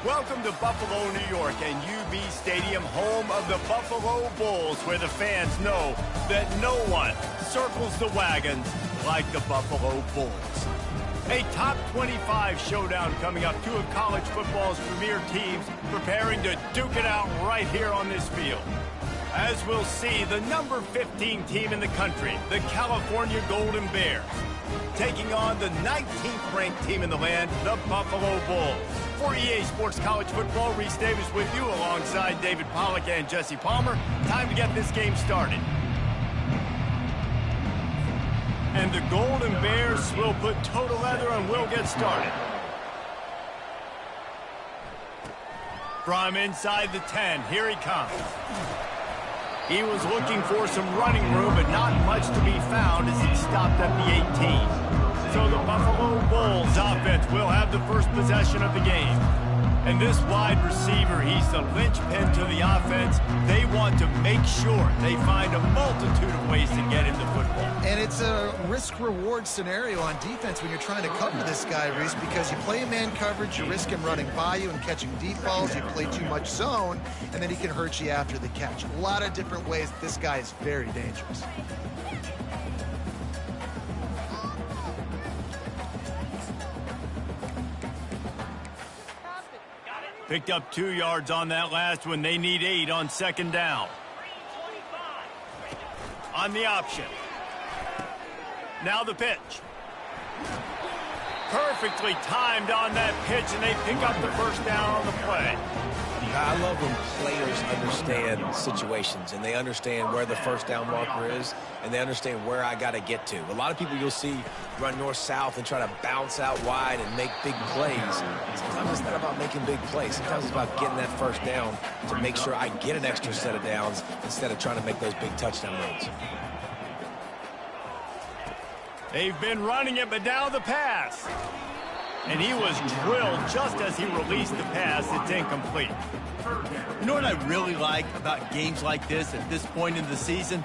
Welcome to Buffalo, New York, and UB Stadium, home of the Buffalo Bulls, where the fans know that no one circles the wagons like the Buffalo Bulls. A top 25 showdown coming up, two of college football's premier teams preparing to duke it out right here on this field. As we'll see, the number 15 team in the country, the California Golden Bears, taking on the 19th ranked team in the land, the Buffalo Bulls. For EA Sports College Football, Reese Davis with you alongside David Pollack and Jesse Palmer. Time to get this game started. And the Golden Bears will put total leather and will get started. From inside the 10, here he comes. He was looking for some running room, but not much to be found as he stopped at the 18. So the Buffalo Bulls offense will have the first possession of the game. And this wide receiver, he's the linchpin to the offense. They want to make sure they find a multitude of ways to get into football. And it's a risk-reward scenario on defense when you're trying to cover this guy, Reese, because you play man coverage, you risk him running by you and catching deep balls. You play too much zone, and then he can hurt you after the catch. A lot of different ways. This guy is very dangerous. Picked up 2 yards on that last one. They need 8 on second down. On the option. Now the pitch. Perfectly timed on that pitch, and they pick up the first down on the play. I love when players understand situations, and they understand where the first down marker is, and they understand where I got to get to. A lot of people you'll see run north-south and try to bounce out wide and make big plays. Sometimes it's not about making big plays. Sometimes it's about getting that first down to make sure I get an extra set of downs instead of trying to make those big touchdown runs. They've been running it, but now the pass. And he was drilled just as he released the pass. It's incomplete. You know what I really like about games like this at this point in the season?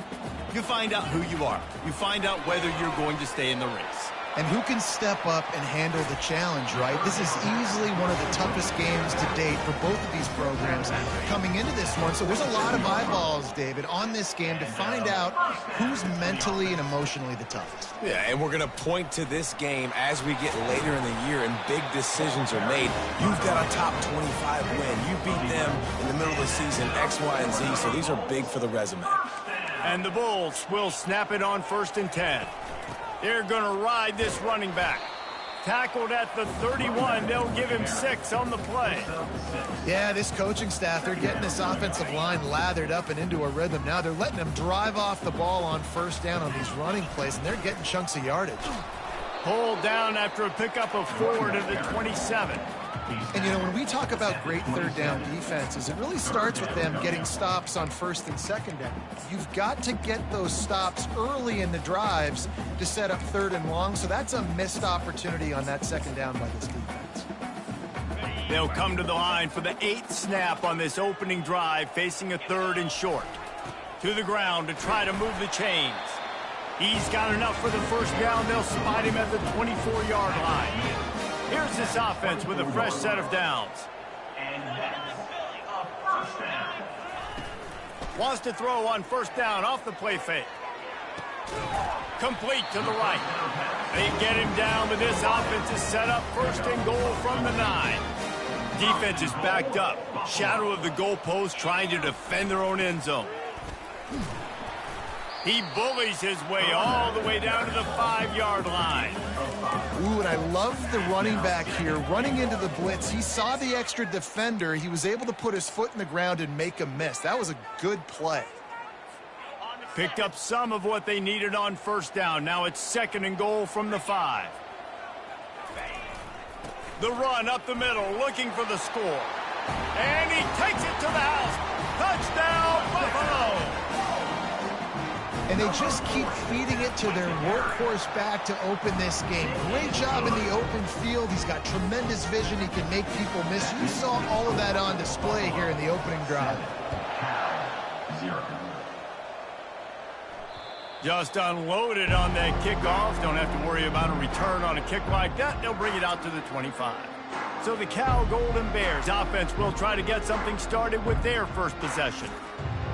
You find out who you are. You find out whether you're going to stay in the race. And who can step up and handle the challenge, right? This is easily one of the toughest games to date for both of these programs coming into this one. So there's a lot of eyeballs, David, on this game to find out who's mentally and emotionally the toughest. Yeah, and we're going to point to this game as we get later in the year and big decisions are made. You've got a top 25 win. You beat them in the middle of the season, X, Y, and Z, so these are big for the resume. And the Bulls will snap it on 1st and 10. They're going to ride this running back. Tackled at the 31. They'll give him 6 on the play. Yeah, this coaching staff, they're getting this offensive line lathered up and into a rhythm now. They're letting them drive off the ball on first down on these running plays, and they're getting chunks of yardage. Pulled down after a pickup of 4 to the 27. And, you know, when we talk about great third down defenses, it really starts with them getting stops on 1st and 2nd down. You've got to get those stops early in the drives to set up 3rd and long, so that's a missed opportunity on that 2nd down by this defense. They'll come to the line for the 8th snap on this opening drive, facing a 3rd and short. To the ground to try to move the chains. He's got enough for the first down. They'll spot him at the 24-yard line. Here's this offense with a fresh set of downs. Wants to throw on 1st down off the play fake. Complete to the right. They get him down, but this offense is set up 1st and goal from the 9. Defense is backed up. Shadow of the goalpost trying to defend their own end zone. He bullies his way all the way down to the 5-yard line. Ooh, and I love the running back here. Running into the blitz, he saw the extra defender. He was able to put his foot in the ground and make a miss. That was a good play. Picked up some of what they needed on first down. Now it's 2nd and goal from the 5. The run up the middle, looking for the score. And he takes it to the house. Touchdown, Buffalo! And they just keep feeding it to their workhorse back to open this game. Great job in the open field. He's got tremendous vision. He can make people miss. You saw all of that on display here in the opening drive. Just unloaded on that kickoff. Don't have to worry about a return on a kick like that. They'll bring it out to the 25. So the Cal Golden Bears offense will try to get something started with their first possession.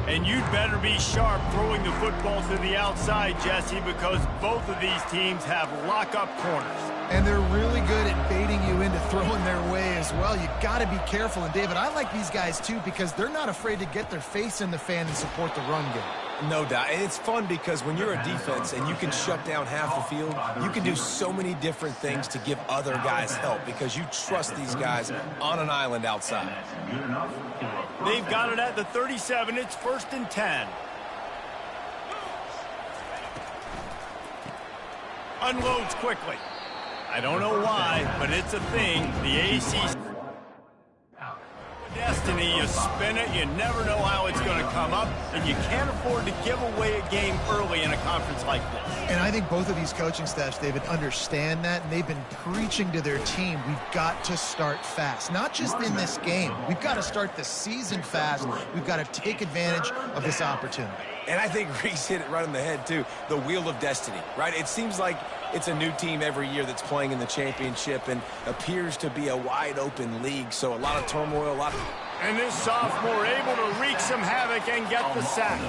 And you'd better be sharp throwing the football to the outside, Jesse, because both of these teams have lock-up corners. And they're really good at baiting you into throwing their way as well. You got to be careful. And, David, I like these guys, too, because they're not afraid to get their face in the fan and support the run game. No doubt. And it's fun because when you're a defense and you can shut down half the field, you can do so many different things to give other guys help because you trust these guys on an island outside. They've got it at the 37. It's 1st and 10. Unloads quickly. I don't know why, but it's a thing. The ACC destiny, you spin it, you never know how it's going to come up, and you can't afford to give away a game early in a conference like this. And I think both of these coaching staffs, David, understand that, and they've been preaching to their team, we've got to start fast. Not just in this game. We've got to start the season fast. We've got to take advantage of this opportunity. And I think Reese hit it right on the head, too. The wheel of destiny, right? It seems like it's a new team every year that's playing in the championship and appears to be a wide-open league, so a lot of turmoil, a lot of... And this sophomore able to wreak some havoc and get the sack.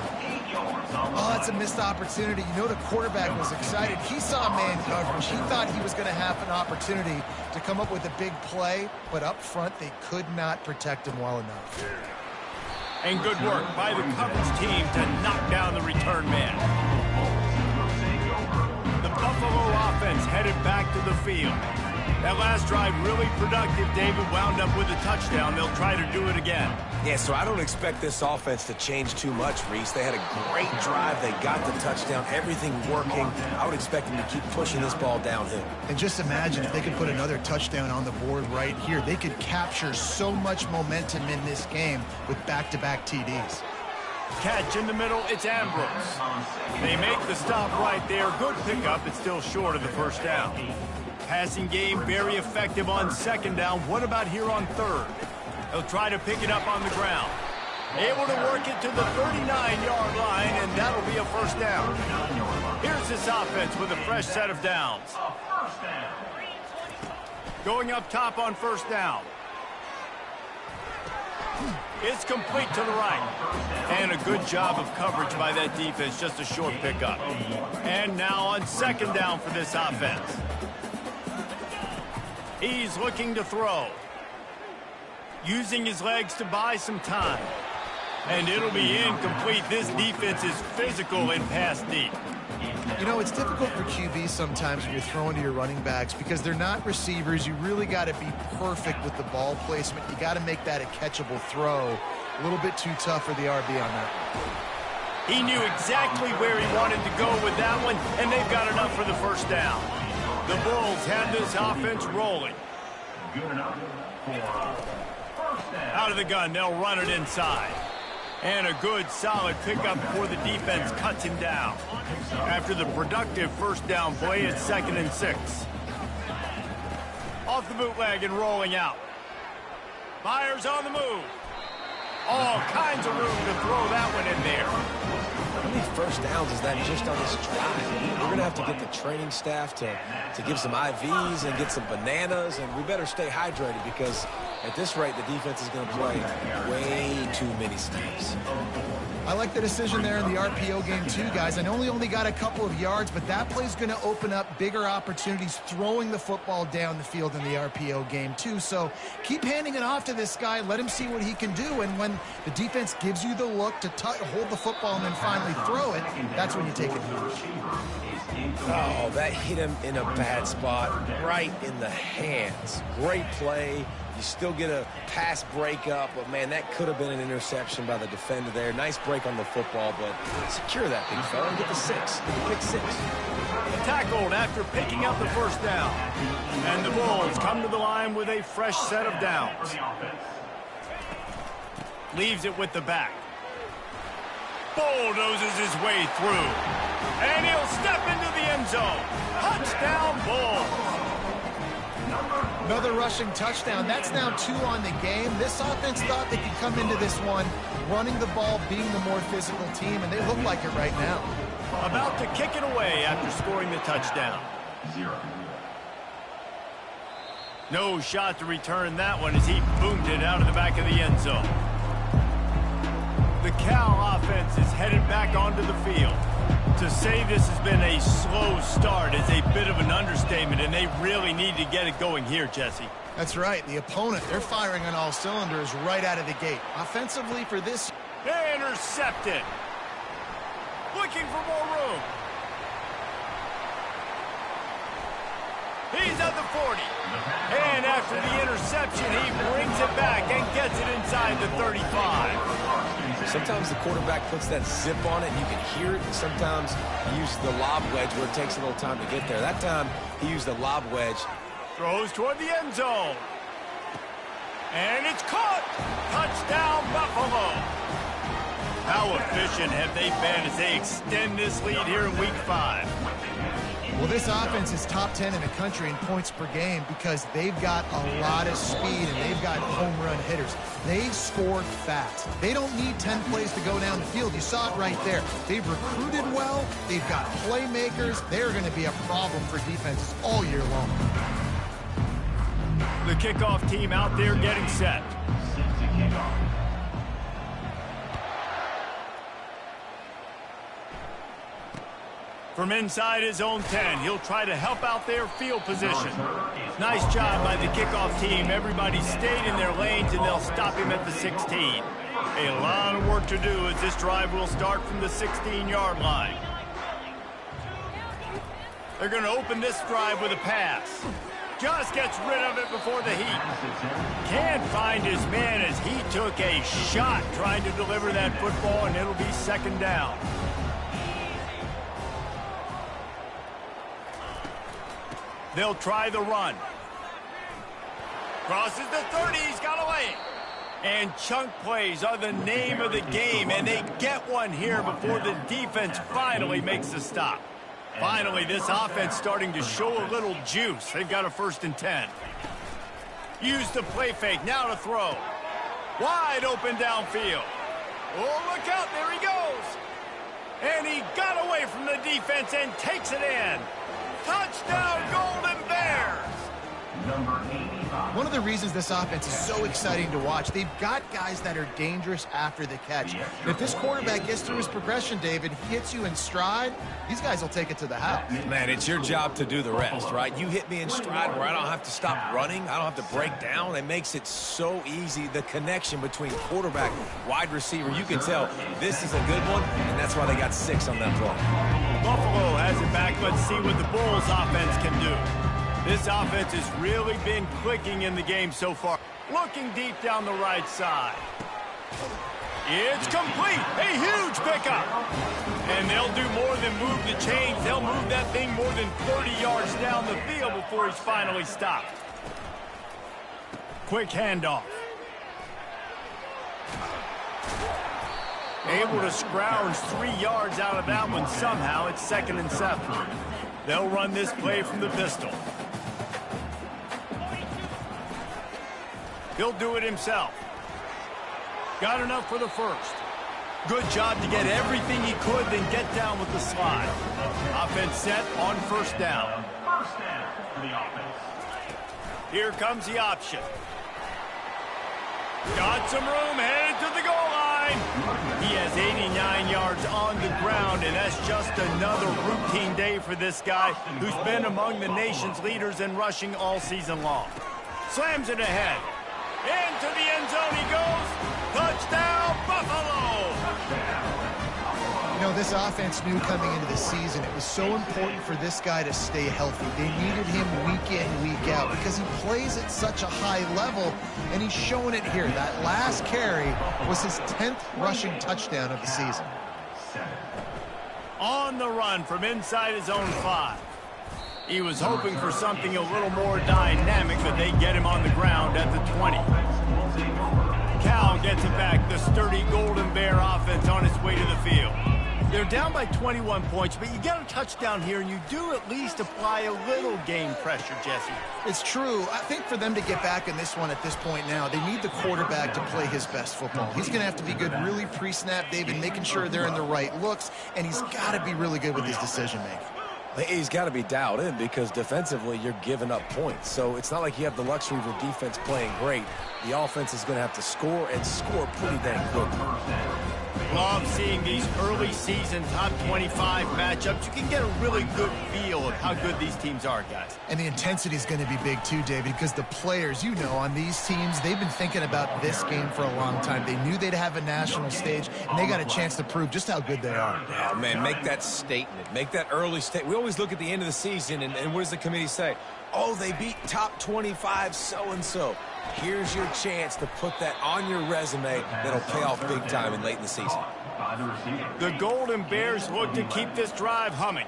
Oh, that's a missed opportunity. You know the quarterback was excited. He saw man coverage. He thought he was going to have an opportunity to come up with a big play, but up front they could not protect him well enough. And good work by the coverage team to knock down the return man. The Buffalo offense headed back to the field. That last drive really productive. David wound up with a touchdown. They'll try to do it again. Yeah, so I don't expect this offense to change too much, Reese. They had a great drive. They got the touchdown. Everything working. I would expect them to keep pushing this ball downhill. And just imagine if they could put another touchdown on the board right here. They could capture so much momentum in this game with back-to-back TDs. Catch in the middle, it's Ambrose. They make the stop right there. Good pickup. It's still short of the first down. Passing game very effective on 2nd down. What about here on 3rd? They'll try to pick it up on the ground. Able to work it to the 39-yard line, and that'll be a first down. Here's this offense with a fresh set of downs. Going up top on 1st down. It's complete to the right. And a good job of coverage by that defense, just a short pickup. And now on 2nd down for this offense. He's looking to throw. Using his legs to buy some time. And it'll be incomplete. This defense is physical in pass deep. You know, it's difficult for QBs sometimes when you're throwing to your running backs because they're not receivers. You really got to be perfect with the ball placement. You got to make that a catchable throw. A little bit too tough for the RB on that one. He knew exactly where he wanted to go with that one, and they've got enough for the first down. The Bulls have this offense rolling. Out of the gun, they'll run it inside. And a good, solid pickup before the defense cuts him down. After the productive first down play, it's 2nd and 6. Off the bootleg and rolling out. Myers on the move. All kinds of room to throw that one in there. How many first downs is that just on this drive? We're going to have to get the training staff to give some IVs and get some bananas, and we better stay hydrated because at this rate, the defense is going to play way too many snaps. I like the decision there in the RPO game too, guys. I know he only got a couple of yards, but that play's going to open up bigger opportunities throwing the football down the field in the RPO game too. So keep handing it off to this guy. Let him see what he can do. And when the defense gives you the look to hold the football and then finally throw it, that's when you take advantage. Oh, that hit him in a bad spot, right in the hands. Great play. You still get a pass breakup, but, man, that could have been an interception by the defender there. Nice break on the football, but secure that big fella and get the 6. Get the pick 6. Tackled after picking up the first down. And the Bulls come to the line with a fresh set of downs. Leaves it with the back. Bulldozes his way through. And he'll step into the end zone. Touchdown, Bulls. Another rushing touchdown. That's now 2 on the game. This offense thought they could come into this one running the ball, being the more physical team, and they look like it right now. About to kick it away after scoring the touchdown. No shot to return that one as he boomed it out of the back of the end zone. The Cal offense is headed back onto the field. To say this has been a slow start is a bit of an understatement, and they really need to get it going here, Jesse. That's right. The opponent, they're firing on all cylinders right out of the gate. Offensively for this. Intercepted. Looking for more room. He's at the 40. And after the interception, he brings it back and gets it inside the 35. Sometimes the quarterback puts that zip on it, and you can hear it, and sometimes he uses the lob wedge where it takes a little time to get there. That time, he used the lob wedge. Throws toward the end zone. And it's caught. Touchdown, Buffalo. How efficient have they been as they extend this lead here in Week 5? Well, this offense is top 10 in the country in points per game because they've got a lot of speed and they've got home run hitters. They score fast. They don't need 10 plays to go down the field. You saw it right there. They've recruited well. They've got playmakers. They're going to be a problem for defenses all year long. The kickoff team out there getting set. From inside his own 10, he'll try to help out their field position. Nice job by the kickoff team. Everybody stayed in their lanes, and they'll stop him at the 16. A lot of work to do as this drive will start from the 16-yard line. They're going to open this drive with a pass. Just gets rid of it before the heat. Can't find his man as he took a shot trying to deliver that football, and it'll be second down. They'll try the run. Crosses the 30, he's got away. And chunk plays are the name of the game, and they get one here before the defense finally makes the stop. Finally, this offense starting to show a little juice. They've got a 1st and 10. Use the play fake, now to throw. Wide open downfield. Oh, look out, there he goes. And he got away from the defense and takes it in. Touchdown, Golden Bears! Number 85. One of the reasons this offense is so exciting to watch, they've got guys that are dangerous after the catch. If this quarterback gets through his progression, David, he hits you in stride, these guys will take it to the house. Man, it's your job to do the rest, right? You hit me in stride where I don't have to stop running. I don't have to break down. It makes it so easy, the connection between quarterback, wide receiver. You can tell this is a good one, and that's why they got 6 on that play. Buffalo has it back. Let's see what the Bulls offense can do. This offense has really been clicking in the game so far. Looking deep down the right side. It's complete. A huge pickup. And they'll do more than move the chains. They'll move that thing more than 30 yards down the field before he's finally stopped. Quick handoff. Able to scrounge 3 yards out of that one somehow. It's 2nd and 7. They'll run this play from the pistol. He'll do it himself. Got enough for the 1st. Good job to get everything he could, then get down with the slide. Offense set on 1st down. First down for the offense. Here comes the option. Got some room, headed to the goal line. He has 89 yards on the ground, and that's just another routine day for this guy who's been among the nation's leaders in rushing all season long. Slams it ahead. Into the end zone he goes. Touchdown, Buffalo! You know, this offense knew coming into the season it was so important for this guy to stay healthy. They needed him week in, week out because he plays at such a high level, and he's showing it here. That last carry was his 10th rushing touchdown of the season. On the run from inside his own 5. He was hoping for something a little more dynamic, but they get him on the ground at the 20. Cal gets it back. The sturdy Golden Bear offense on its way to the field. They're down by 21 points, but you get a touchdown here, and you do at least apply a little game pressure, Jesse. It's true. I think for them to get back in this one at this point now, they need the quarterback to play his best football. He's going to have to be good really pre-snap, David, making sure they're in the right looks, and he's got to be really good with his decision-making. He's got to be dialed in because defensively you're giving up points. So it's not like you have the luxury of your defense playing great. The offense is going to have to score and score pretty dang quickly. Love seeing these early season top 25 matchups. You can get a really good feel of how good these teams are, guys. And the intensity is going to be big too, David, because the players, you know, on these teams, they've been thinking about this game for a long time. They knew they'd have a national stage, and they got a chance to prove just how good they are. Oh, man, make that statement. Make that early statement. We always look at the end of the season, and what does the committee say? Oh, they beat top 25 so-and-so. Here's your chance to put that on your resume that'll pay off big time and late in the season. The Golden Bears look to keep this drive humming.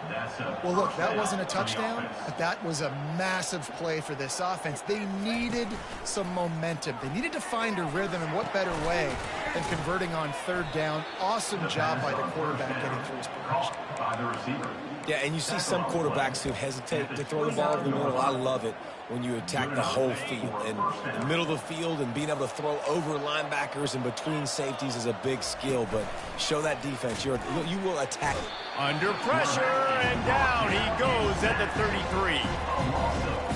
Well, look, that wasn't a touchdown, but that was a massive play for this offense. They needed some momentum. They needed to find a rhythm, and what better way than converting on 3rd down. Awesome job by the quarterback getting through his progression. Yeah, and you see some quarterbacks who hesitate to throw the ball in the middle. I love it when you attack the whole field. And the middle of the field and being able to throw over linebackers and between safeties is a big skill. But show that defense. You will attack it. Under pressure, and down he goes at the 33.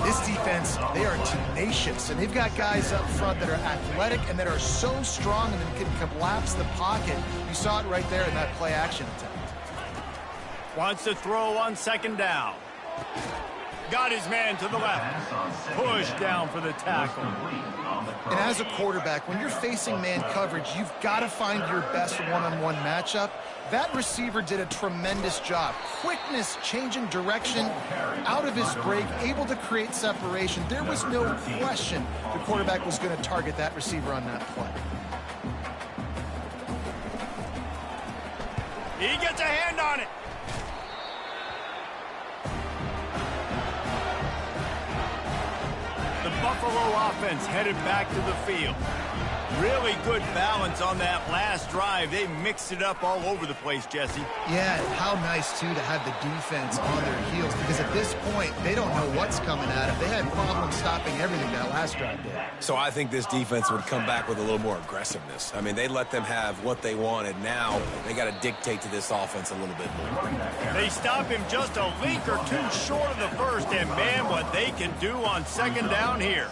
This defense, they are tenacious, and they've got guys up front that are athletic and that are so strong and that can collapse the pocket. You saw it right there in that play action attempt. Wants to throw on 2nd down. Got his man to the left. Push down for the tackle. And as a quarterback, when you're facing man coverage, you've got to find your best one-on-one matchup. That receiver did a tremendous job. Quickness, changing direction, out of his break, able to create separation. There was no question the quarterback was going to target that receiver on that play. He gets a hand on it. The Buffalo offense headed back to the field. Really good balance on that last drive. They mixed it up all over the place, Jesse. Yeah, how nice, too, to have the defense on their heels, because at this point, they don't know what's coming at them. They had problems stopping everything that last drive did. So I think this defense would come back with a little more aggressiveness. I mean, they let them have what they wanted. Now they got to dictate to this offense a little bit more. They stop him just a leak or two short of the first, and man, what they can do on 2nd down here.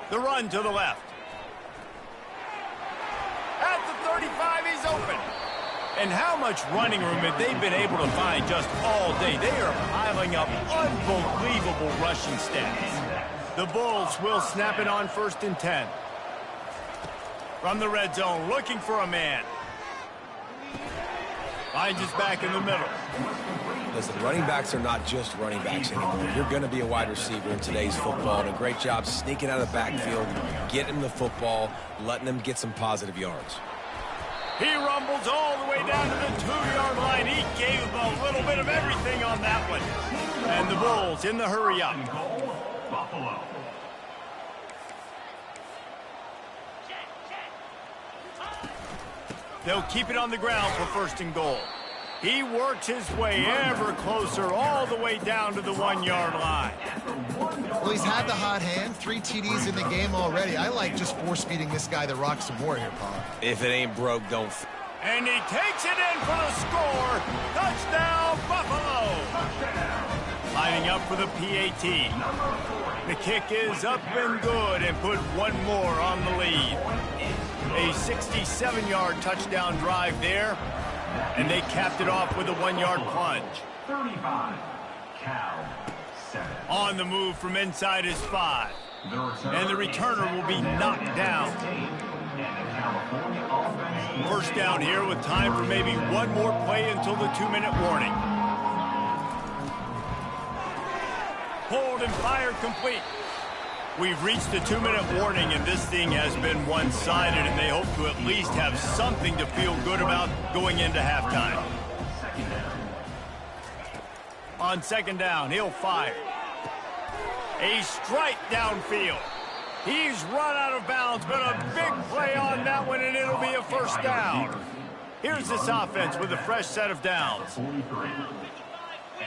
The run to the left. At the 35, he's open. And how much running room have they been able to find just all day? They are piling up unbelievable rushing stats. The Bulls will snap it on 1st and 10. From the red zone, looking for a man. Finds his back in the middle. Listen, running backs are not just running backs anymore. You're going to be a wide receiver in today's football, and a great job sneaking out of the backfield, getting the football, letting them get some positive yards. He rumbles all the way down to the 2-yard line. He gave a little bit of everything on that one. And the Bulls in the hurry up. Buffalo. They'll keep it on the ground for 1st and goal. He works his way ever closer all the way down to the 1-yard line. Well, he's had the hot hand, 3 TDs in the game already. I like just force-feeding this guy the rock some more here, Paul. If it ain't broke, don't. And he takes it in for the score. Touchdown, Buffalo. Lining up for the PAT. The kick is up and good, and put one more on the lead. A 67-yard touchdown drive there, and they capped it off with a 1-yard plunge. 35, Cal 7. On the move from inside his 5. And the returner will be knocked down. First down here with time for maybe one more play until the 2-minute warning. Hold and fire complete. We've reached the 2-minute warning, and this thing has been one-sided, and they hope to at least have something to feel good about going into halftime. On second down, he'll fire. A strike downfield. He's run out of bounds, but a big play on that one, and it'll be a first down. Here's this offense with a fresh set of downs. 43.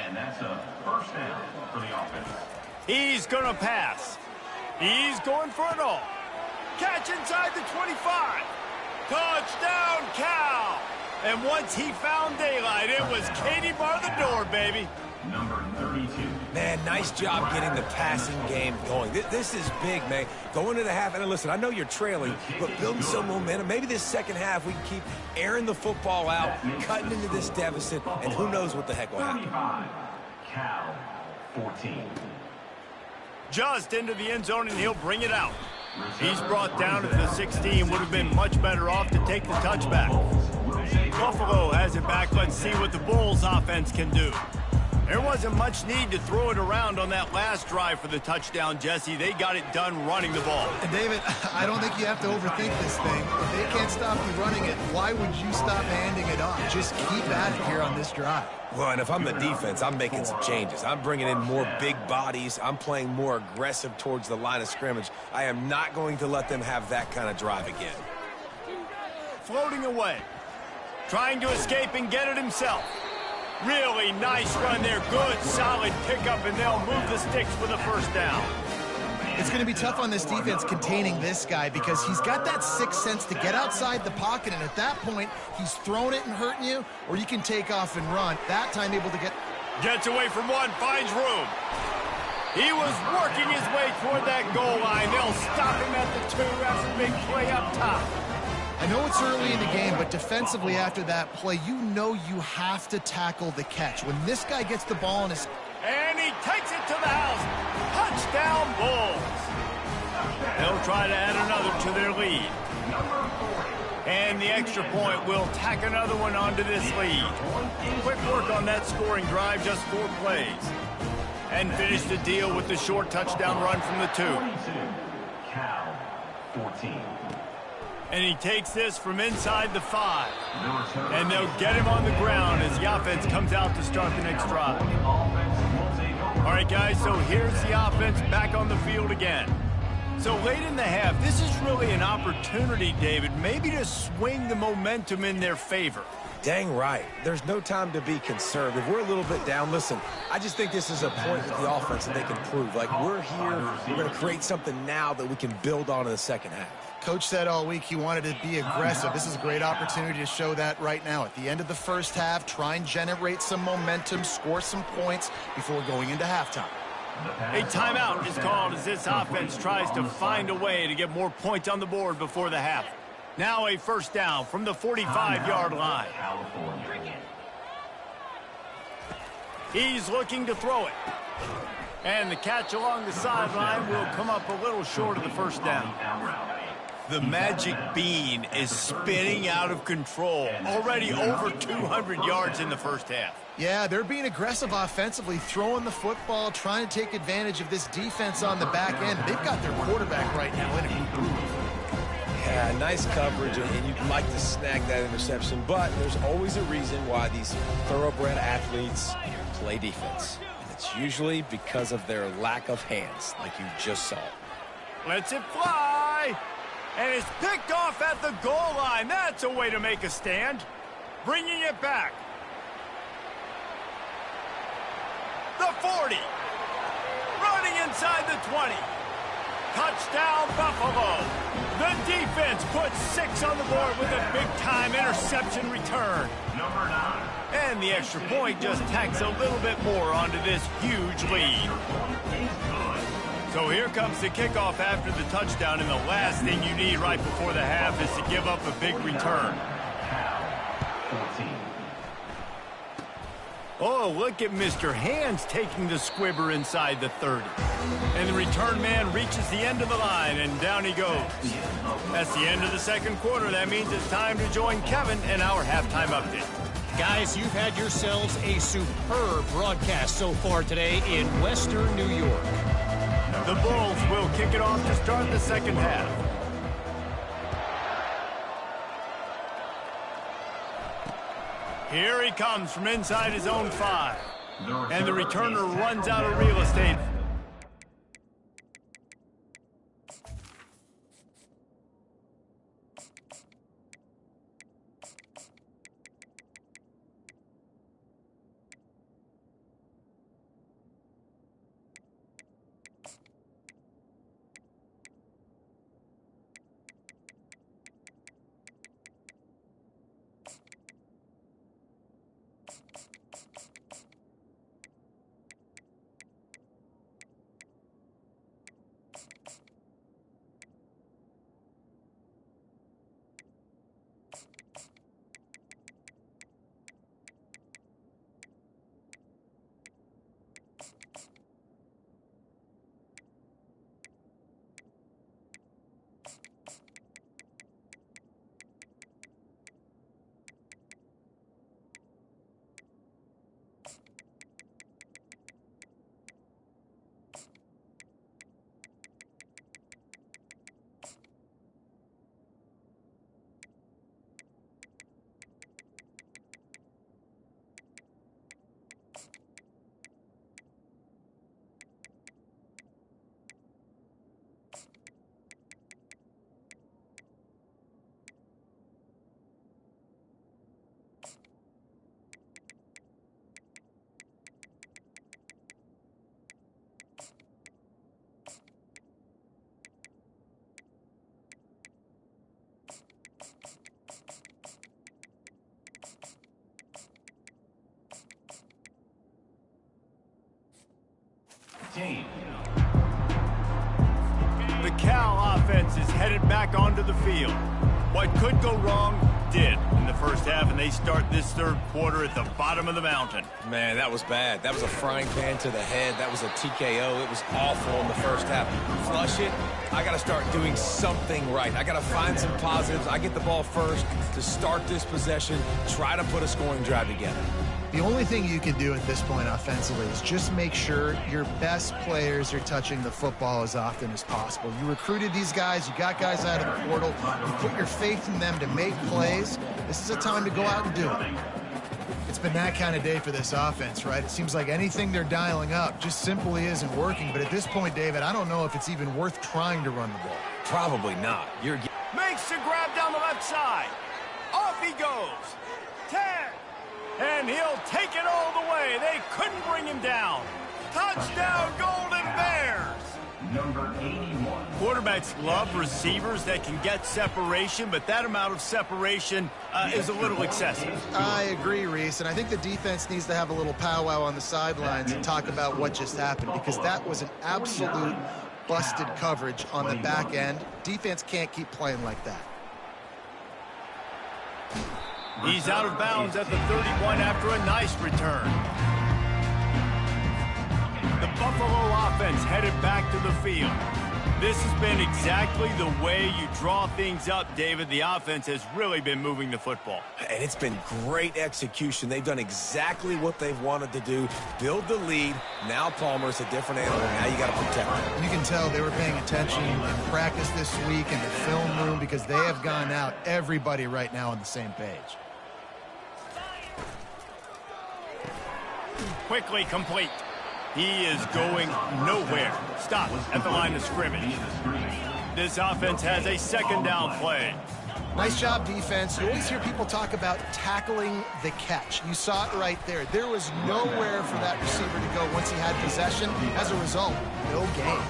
And that's a first down for the offense. He's going to pass. He's going for it all. Catch inside the 25. Touchdown, Cal. And once he found daylight, it was Katie bar the door, baby. Number 32. Man, nice job getting the passing game going. This is big, man. Going to the half, and listen, I know you're trailing, but building some momentum. Maybe this second half we can keep airing the football out, cutting into this deficit, and who knows what the heck will happen. 35, Cal 14. Just into the end zone, and he'll bring it out. He's brought down at the 16. Would have been much better off to take the touchback. Buffalo has it back. Let's see what the Bulls offense can do. There wasn't much need to throw it around on that last drive for the touchdown, Jesse. They got it done running the ball. And David, I don't think you have to overthink this thing. If they can't stop you running it, why would you stop handing it off? Just keep at it here on this drive. Well, and if I'm the defense, I'm making some changes. I'm bringing in more big bodies. I'm playing more aggressive towards the line of scrimmage. I am not going to let them have that kind of drive again. Floating away. Trying to escape and get it himself. Really nice run there. Good, solid pickup, and they'll move the sticks for the first down. It's going to be tough on this defense containing this guy because he's got that sixth sense to get outside the pocket, and at that point, he's throwing it and hurting you, or you can take off and run. That time able to get... Gets away from one, finds room. He was working his way toward that goal line. They'll stop him at the 2 after a big play up top. I know it's early in the game, but defensively after that play, you know you have to tackle the catch. When this guy gets the ball in his... And he takes it to the house. Touchdown, Bulls. They'll try to add another to their lead. And the extra point will tack another one onto this lead. Quick work on that scoring drive, just 4 plays. And finish the deal with the short touchdown run from the 2. 22, Cal 14. And he takes this from inside the 5. And they'll get him on the ground as the offense comes out to start the next drive. All right, guys, so here's the offense back on the field again. So late in the half, this is really an opportunity, David, maybe to swing the momentum in their favor. Dang right. There's no time to be conservative. We're a little bit down. Listen, I just think this is a point with the offense that they can prove. Like, we're here, we're going to create something now that we can build on in the second half. Coach said all week he wanted to be aggressive. This is a great opportunity to show that right now. At the end of the first half, try and generate some momentum, score some points before going into halftime. A timeout is called as this offense tries to find a way to get more points on the board before the half. Now a first down from the 45-yard line. He's looking to throw it. And the catch along the sideline will come up a little short of the first down. The magic bean is spinning out of control. Already over 200 yards in the first half. Yeah, they're being aggressive offensively, throwing the football, trying to take advantage of this defense on the back end. They've got their quarterback right now in a groove. Yeah, nice coverage, and you'd like to snag that interception, but there's always a reason why these thoroughbred athletes play defense. And it's usually because of their lack of hands, like you just saw. Lets it fly. And it's picked off at the goal line. That's a way to make a stand. Bringing it back. The 40. Running inside the 20. Touchdown, Buffalo. The defense puts 6 on the board with a big-time interception return. Number 9. And the extra point just tacks a little bit more onto this huge lead. So here comes the kickoff after the touchdown, and the last thing you need right before the half is to give up a big return. 14. Oh, look at Mr. Hands taking the squibber inside the 30. And the return man reaches the end of the line, and down he goes. That's the end of the second quarter. That means it's time to join Kevin in our halftime update. Guys, you've had yourselves a superb broadcast so far today in Western New York. The Bulls will kick it off to start the second half. Here he comes from inside his own 5. And the returner runs out of real estate. The Cal offense is headed back onto the field. What could go wrong did in the first half, and they start this third quarter at the bottom of the mountain. Man, that was bad. That was a frying pan to the head. That was a TKO. It was awful in the first half. Flush it. I got to start doing something right. I got to find some positives. I get the ball first to start this possession, try to put a scoring drive together. The only thing you can do at this point offensively is just make sure your best players are touching the football as often as possible. You recruited these guys. You got guys out of the portal. You put your faith in them to make plays. This is a time to go out and do it. It's been that kind of day for this offense, right? It seems like anything they're dialing up just simply isn't working. But at this point, David, I don't know if it's even worth trying to run the ball. Probably not. Makes the grab down the left side. Off he goes. 10. And he'll take it all the way. They couldn't bring him down. Touchdown, Golden Bears. Number 81. Quarterbacks love receivers that can get separation, but that amount of separation is a little excessive. I agree, Reese, and I think the defense needs to have a little powwow on the sidelines and talk about what just happened, because that was an absolute busted coverage on the back end. Defense can't keep playing like that. He's out of bounds at the 31 after a nice return. The Buffalo offense headed back to the field. This has been exactly the way you draw things up, David. The offense has really been moving the football. And it's been great execution. They've done exactly what they've wanted to do. Build the lead. Now Palmer's a different animal. Now you got to protect him. You can tell they were paying attention in practice this week in the film room, because they have gone out, everybody right now on the same page. Quickly complete. He is going nowhere. Stop at the line of scrimmage. This offense has a second down play. Nice job, defense. You always hear people talk about tackling the catch. You saw it right there. There was nowhere for that receiver to go once he had possession. As a result, no gain.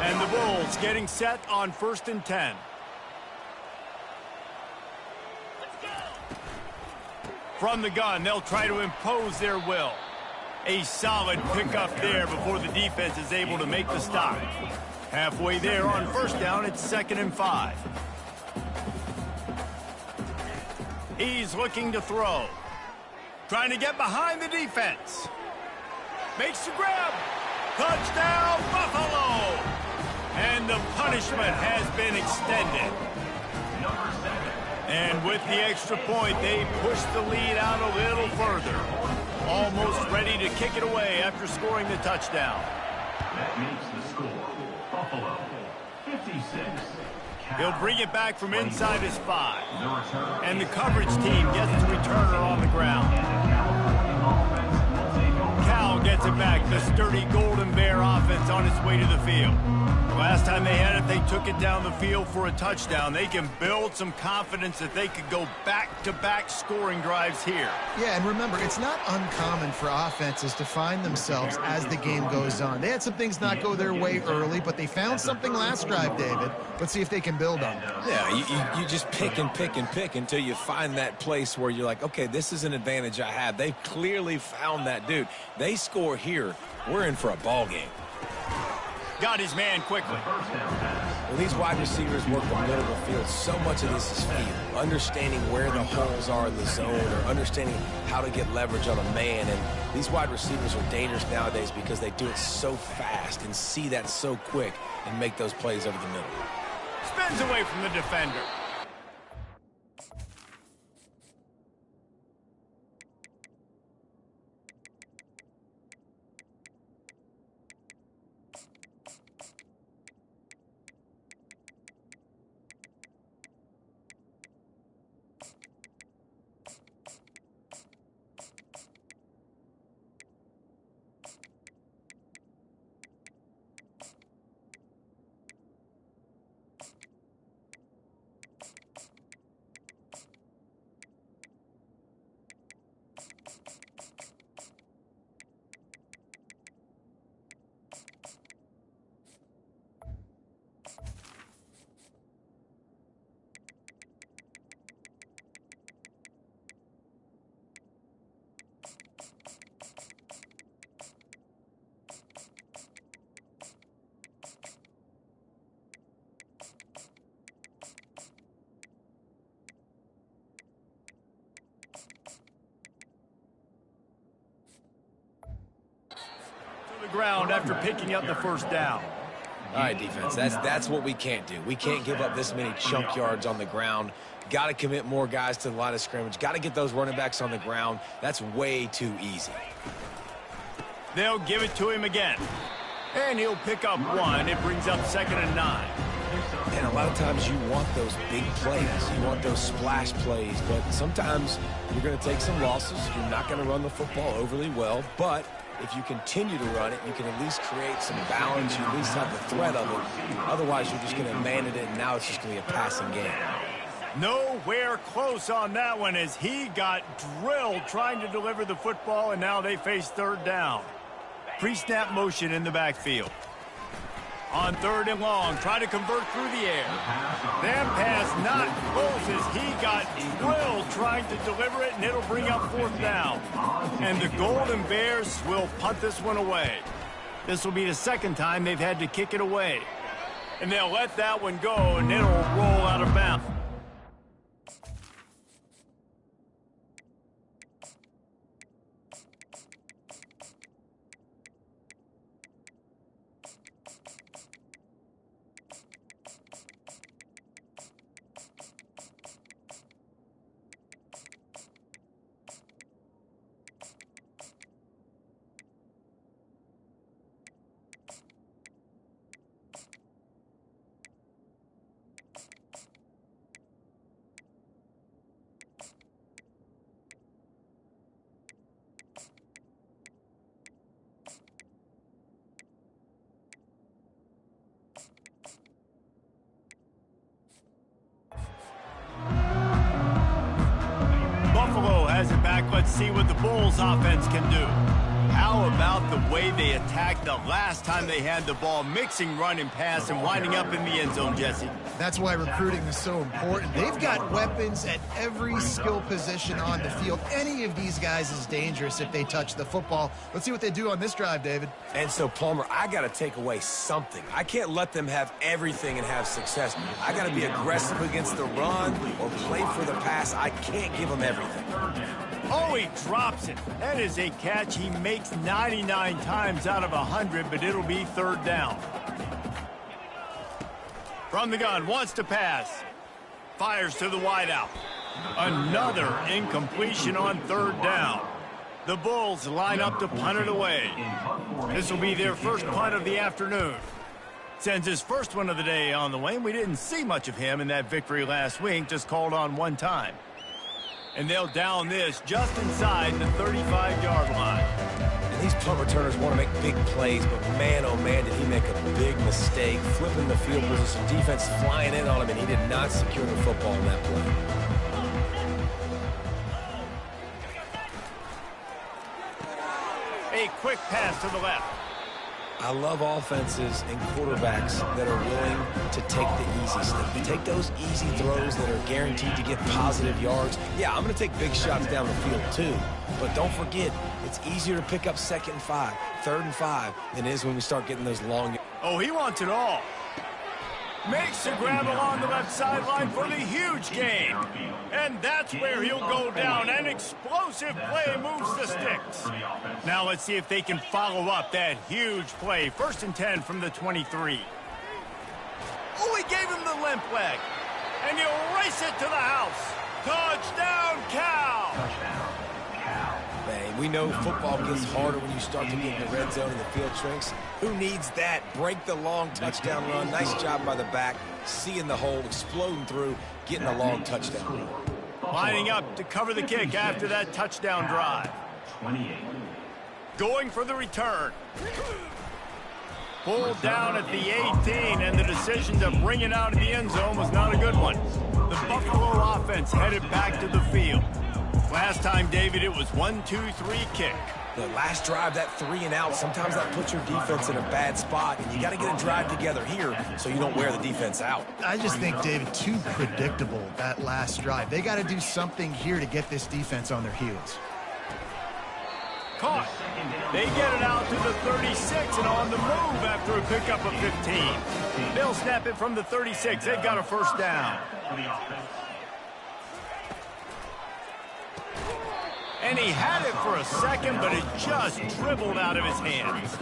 And the Bulls getting set on 1st and 10. From the gun, they'll try to impose their will. A solid pickup there before the defense is able to make the stop. Halfway there on first down, it's 2nd and 5. He's looking to throw. Trying to get behind the defense. Makes the grab. Touchdown, Buffalo! And the punishment has been extended. And with the extra point, they push the lead out a little further. Almost ready to kick it away after scoring the touchdown. That makes the score Buffalo 56. He'll bring it back from inside his 5. The return. And the coverage team gets the returner on the ground. Cal gets it back. The sturdy Golden Bear offense on its way to the field. Last time they had it, they took it down the field for a touchdown. They can build some confidence that they could go back-to-back scoring drives here. Yeah, and remember, it's not uncommon for offenses to find themselves as the game goes on. They had some things not go their way early, but they found something last drive, David. Let's see if they can build on it. Yeah, you just pick and pick and pick until you find that place where you're like, okay, this is an advantage I have. They clearly found that dude. They score here, we're in for a ball game. Got his man quickly. When these wide receivers work the middle of the field, so much of this is feel. Understanding where the holes are in the zone or understanding how to get leverage on a man. And these wide receivers are dangerous nowadays because they do it so fast and see that so quick and make those plays over the middle. Spins away from the defender. Ground after picking up the first down. All right, defense, that's what we can't do. We can't give up this many chunk yards on the ground. Got to commit more guys to the line of scrimmage. Got to get those running backs on the ground. That's way too easy. They'll give it to him again. And he'll pick up 1. It brings up 2nd and 9. And a lot of times you want those big plays. You want those splash plays. But sometimes you're going to take some losses. You're not going to run the football overly well. But if you continue to run it, you can at least create some balance. You at least have the threat of it. Otherwise, you're just going to abandon it, and now it's just going to be a passing game. Nowhere close on that one as he got drilled trying to deliver the football, and now they face 3rd down. Pre-snap motion in the backfield. On 3rd and long, try to convert through the air. That pass not close as he got drilled trying to deliver it, and it'll bring up 4th down. And the Golden Bears will punt this one away. This will be the 2nd time they've had to kick it away. And they'll let that one go, and it'll roll out of bounds. Buffalo has it back. Let's see what the Bulls offense can do. How about the way they attacked the last time they had the ball, mixing run and pass and winding up in the end zone, Jesse? That's why recruiting is so important. They've got weapons at every skill position on the field. Any of these guys is dangerous if they touch the football. Let's see what they do on this drive, David. And so, Palmer, I got to take away something. I can't let them have everything and have success. I got to be aggressive against the run or play for the pass. I can't give them everything. Oh, he drops it. That is a catch he makes 99 times out of 100, but it'll be third down. From the gun, wants to pass. Fires to the wideout. Another incompletion on third down. The Bulls line up to punt it away. This will be their first punt of the afternoon. Sends his first one of the day on the way. We didn't see much of him in that victory last week, just called on one time. And they'll down this just inside the 35-yard line. And these punt returners want to make big plays, but man, oh man, did he make a big mistake, flipping the field position, defense flying in on him, and he did not secure the football in that play. A quick pass to the left. I love offenses and quarterbacks that are willing to take the easy stuff. Take those easy throws that are guaranteed to get positive yards. Yeah, I'm going to take big shots down the field too. But don't forget, it's easier to pick up 2nd and 5, 3rd and 5 than it is when we start getting those long. Oh, he wants it all. Makes the grab along the left sideline for the huge gain. And that's where he'll go down. An explosive play moves the sticks. Now let's see if they can follow up that huge play. 1st and 10 from the 23. Oh, he gave him the limp leg. And he'll race it to the house. Touchdown, Cal! Man, we know football gets harder when you start to get in the red zone and the field shrinks. Who needs that? Break the long touchdown run. Nice job by the back. Seeing the hole, exploding through, getting a long touchdown. Lining up to cover the kick after that touchdown drive. 28. Going for the return. Pulled down at the 18, and the decision to bring it out of the end zone was not a good one. The Buffalo offense headed back to the field. Last time, David, it was 1-2-3 kick. The last drive, that 3 and out, sometimes that puts your defense in a bad spot, and you got to get a drive together here so you don't wear the defense out. I just think, David, too predictable, that last drive. They got to do something here to get this defense on their heels. Caught. They get it out to the 36 and on the move after a pickup of 15. They'll snap it from the 36. They've got a first down. And he had it for a second, but it just dribbled out of his hands.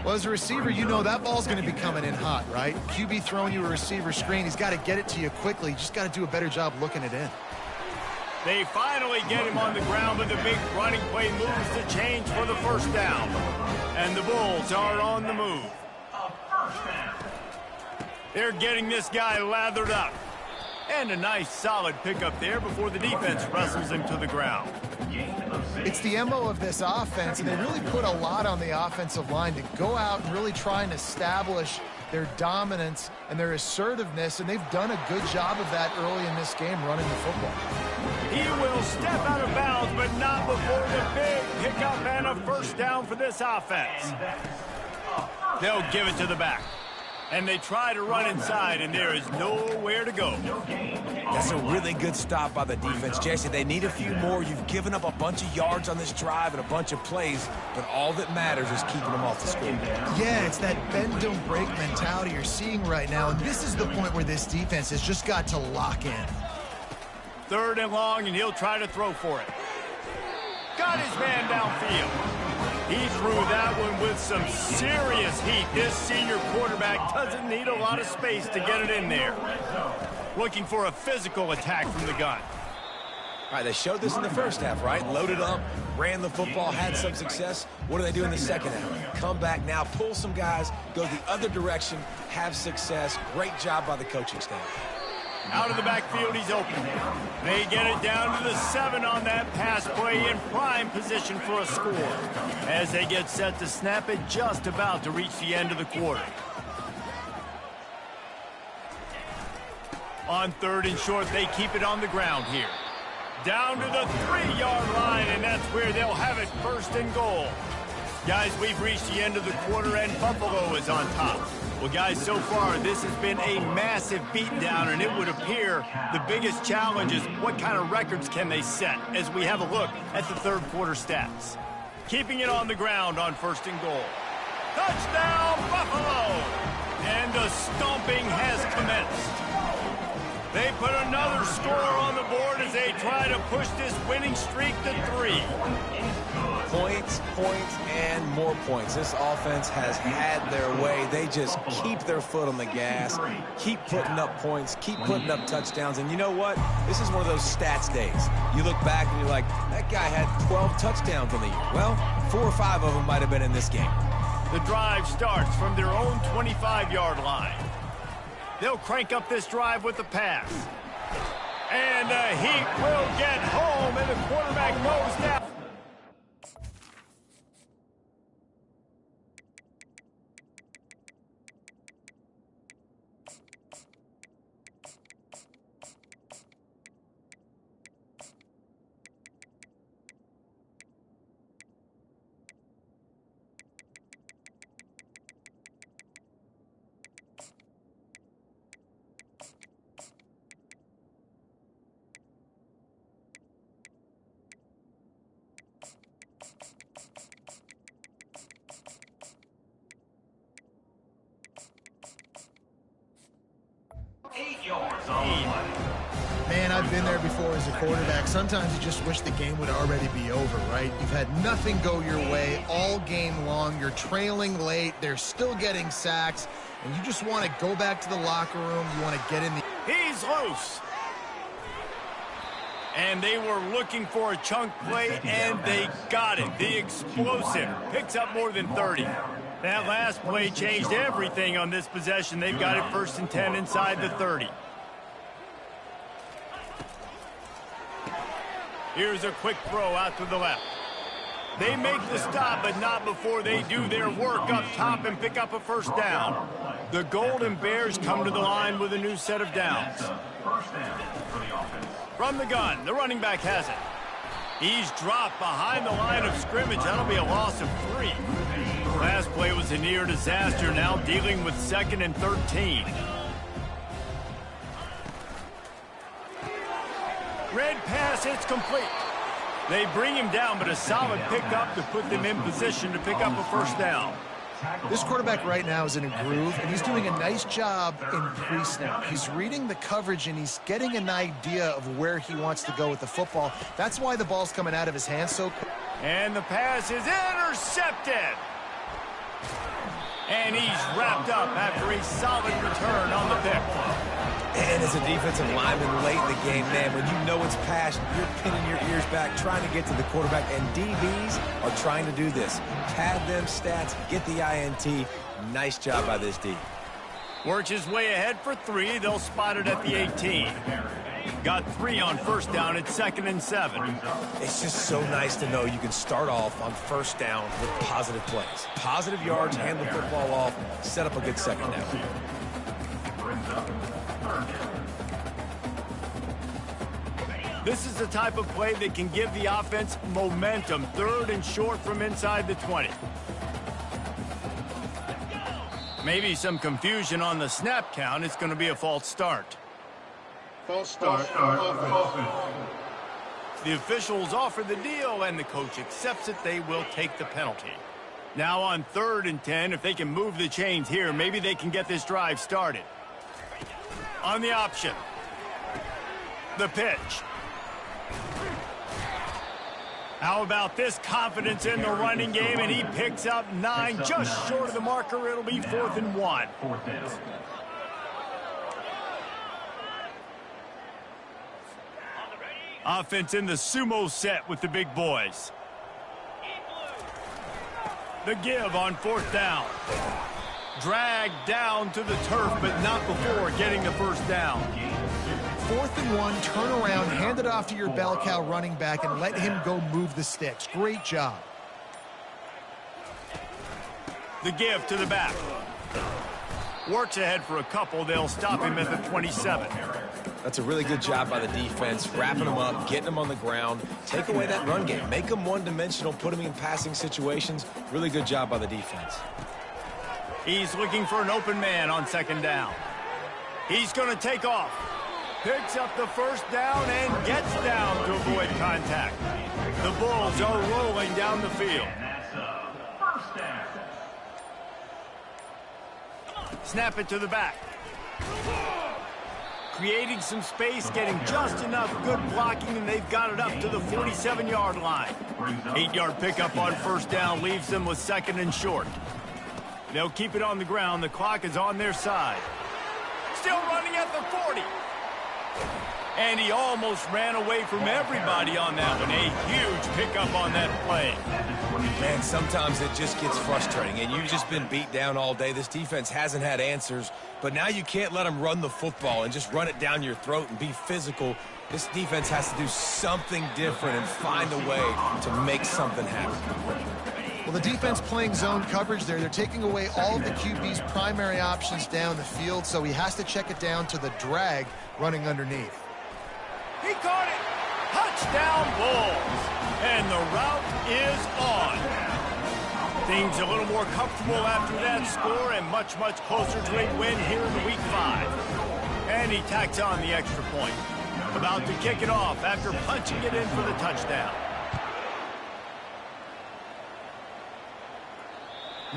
Well, as a receiver, you know that ball's going to be coming in hot, right? QB throwing you a receiver screen. He's got to get it to you quickly. You just got to do a better job looking it in. They finally get him on the ground, but the big running play moves the change for the first down. And the Bulls are on the move. They're getting this guy lathered up. And a nice solid pickup there before the defense wrestles him to the ground. It's the MO of this offense, and they really put a lot on the offensive line to go out and really try and establish their dominance and their assertiveness, and they've done a good job of that early in this game running the football. He will step out of bounds, but not before the big pickup and a first down for this offense. They'll give it to the back. And they try to run inside, and there is nowhere to go. That's a really good stop by the defense, Jesse. They need a few more. You've given up a bunch of yards on this drive and a bunch of plays, but all that matters is keeping them off the scoreboard. Yeah, it's that bend don't break mentality you're seeing right now, and this is the point where this defense has just got to lock in. 3rd and long, and he'll try to throw for it. Got his man downfield. He threw that one with some serious heat. This senior quarterback doesn't need a lot of space to get it in there. Looking for a physical attack from the gun. All right, they showed this in the first half, right? Loaded up, ran the football, had some success. What do they do in the second half? Come back now, pull some guys, go the other direction, have success. Great job by the coaching staff. Out of the backfield, he's open. They get it down to the 7 on that pass play in prime position for a score. As they get set to snap it, just about to reach the end of the quarter. On 3rd and short, they keep it on the ground here. Down to the 3-yard line, and that's where they'll have it 1st and goal. Guys, we've reached the end of the quarter, and Buffalo is on top. Well, guys, so far, this has been a massive beatdown, and it would appear the biggest challenge is what kind of records can they set as we have a look at the third quarter stats. Keeping it on the ground on 1st and goal. Touchdown, Buffalo! And the stomping has commenced. They put another score on the board as they try to push this winning streak to 3. Points, and more points. This offense has had their way. They just keep their foot on the gas, keep putting up points, keep putting up touchdowns. And you know what? This is one of those stats days. You look back and you're like, that guy had 12 touchdowns on the year. Well, 4 or 5 of them might have been in this game. The drive starts from their own 25-yard line. They'll crank up this drive with the pass. And he will get home, and the quarterback goes down. Man, I've been there before as a quarterback. Sometimes you just wish the game would already be over, right? You've had nothing go your way all game long. You're trailing late. They're still getting sacks. And you just want to go back to the locker room. You want to get in the... He's loose. And they were looking for a chunk play, and they got it. The explosive picks up more than 30. That last play changed everything on this possession. They've got it 1st and 10 inside the 30. Here's a quick throw out to the left. They make the stop, but not before they do their work up top and pick up a 1st down. The Golden Bears come to the line with a new set of downs. From the gun, the running back has it. He's dropped behind the line of scrimmage. That'll be a loss of 3. Last play was a near disaster, now dealing with 2nd and 13. Red pass, it's complete. They bring him down, but a solid pickup to put them in position to pick up a 1st down. This quarterback right now is in a groove, and he's doing a nice job in pre-snap. He's reading the coverage, and he's getting an idea of where he wants to go with the football. That's why the ball's coming out of his hands so quick. And the pass is intercepted. And he's wrapped up after a solid return on the pick. And as a defensive lineman late in the game, man, when you know it's passed, you're pinning your ears back, trying to get to the quarterback, and DBs are trying to do this. Pad them stats, get the INT. Nice job by this D. Works his way ahead for 3. They'll spot it at the 18. Got 3 on 1st down at 2nd and 7. It's just so nice to know you can start off on 1st down with positive plays. Positive yards, hand the football off, set up a good 2nd down. This is the type of play that can give the offense momentum. 3rd and short from inside the 20. Maybe some confusion on the snap count. It's going to be a false start. False start. The officials offer the deal, and the coach accepts it. They will take the penalty. Now on 3rd and 10, if they can move the chains here, maybe they can get this drive started. On the option. The pitch. How about this confidence in the running game, and he picks up 9, just short of the marker. It'll be 4th and 1. Offense in the sumo set with the big boys. The give on 4th down. Dragged down to the turf, but not before getting the 1st down. 4th and 1, turn around, hand it off to your bell cow running back, and let him go move the sticks. Great job. The give to the back. Works ahead for a couple. They'll stop him at the 27. That's a really good job by the defense, wrapping them up, getting them on the ground, take away that run game, make them one-dimensional, put them in passing situations. Really good job by the defense. He's looking for an open man on second down. He's going to take off. Picks up the first down and gets down to avoid contact. The Bulls are rolling down the field. And that's a first down. Snap it to the back. Creating some space, getting just enough good blocking, and they've got it up to the 47-yard line. 8-yard pickup on first down leaves them with second and short. They'll keep it on the ground. The clock is on their side. Still running at the 40. And he almost ran away from everybody on that one. A huge pickup on that play. Man, sometimes it just gets frustrating, and you've just been beat down all day. This defense hasn't had answers, but now you can't let them run the football and just run it down your throat and be physical. This defense has to do something different and find a way to make something happen. Well, the defense playing zone coverage there. They're taking away all of the QB's primary options down the field, so he has to check it down to the drag running underneath. He caught it. Touchdown, Bulls. And the route is on. Things a little more comfortable after that score and much, much closer to a win here in Week 5. And he tacks on the extra point. About to kick it off after punching it in for the touchdown.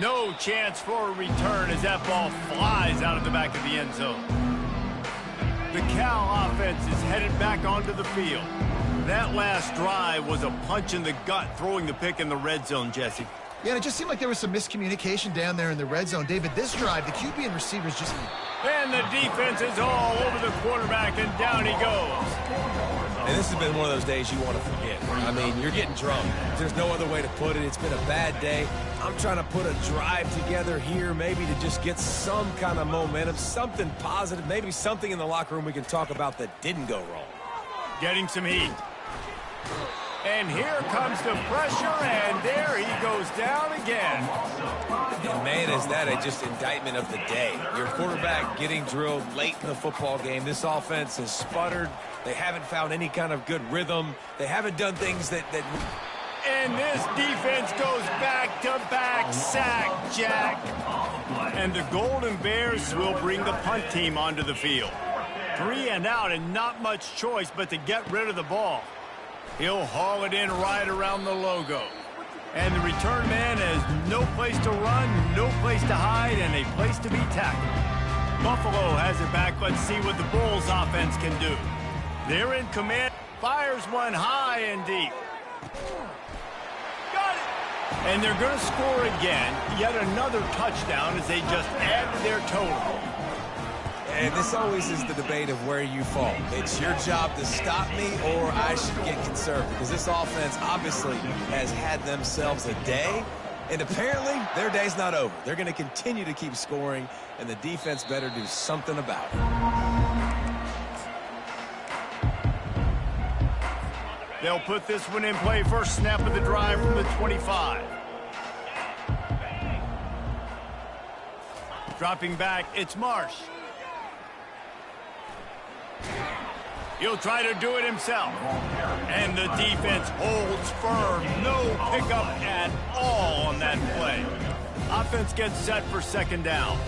No chance for a return as that ball flies out of the back of the end zone. The Cal offense is headed back onto the field. That last drive was a punch in the gut, throwing the pick in the red zone, Jesse. Yeah, and it just seemed like there was some miscommunication down there in the red zone. David, this drive, the QB and receivers just... And the defense is all over the quarterback, and down he goes. And this has been one of those days you want to forget. I mean, you're getting drunk. There's no other way to put it. It's been a bad day. I'm trying to put a drive together here, maybe to just get some kind of momentum, something positive, maybe something in the locker room we can talk about that didn't go wrong. Getting some heat. And here comes the pressure, and there he goes down again. And man, is that just indictment of the day. Your quarterback getting drilled late in the football game. This offense has sputtered. They haven't found any kind of good rhythm. They haven't done things that... And this defense goes back-to-back sack, Jack. And the Golden Bears will bring the punt team onto the field. 3 and out, and not much choice but to get rid of the ball. He'll haul it in right around the logo. And the return man has no place to run, no place to hide, and a place to be tackled. Buffalo has it back. Let's see what the Bulls offense can do. They're in command. Fires one high and deep. Got it! And they're going to score again. Yet another touchdown as they just add to their total. And this always is the debate of where you fall. It's your job to stop me, or I should get conservative. Because this offense obviously has had themselves a day, and apparently their day's not over. They're going to continue to keep scoring, and the defense better do something about it. They'll put this one in play. First snap of the drive from the 25. Dropping back, it's Marsh. He'll try to do it himself. And the defense holds firm. No pickup at all on that play. Offense gets set for second down.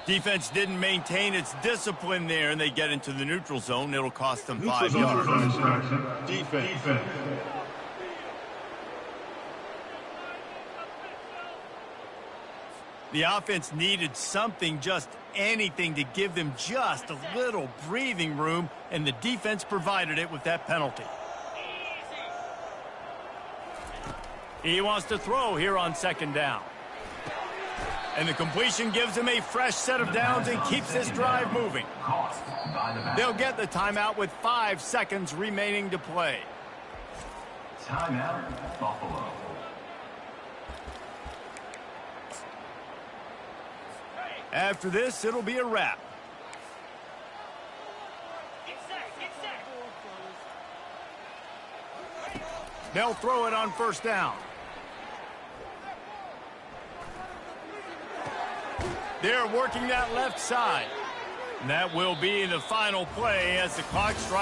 Defense didn't maintain its discipline there, and they get into the neutral zone. It'll cost them 5 yards. Defense. The offense needed something, just anything, to give them just a little breathing room, and the defense provided it with that penalty. He wants to throw here on second down. And the completion gives him a fresh set of downs and keeps this drive moving. They'll get the timeout with 5 seconds remaining to play. Timeout, Buffalo. After this, it'll be a wrap. They'll throw it on first down. They're working that left side. And that will be the final play as the clock strikes.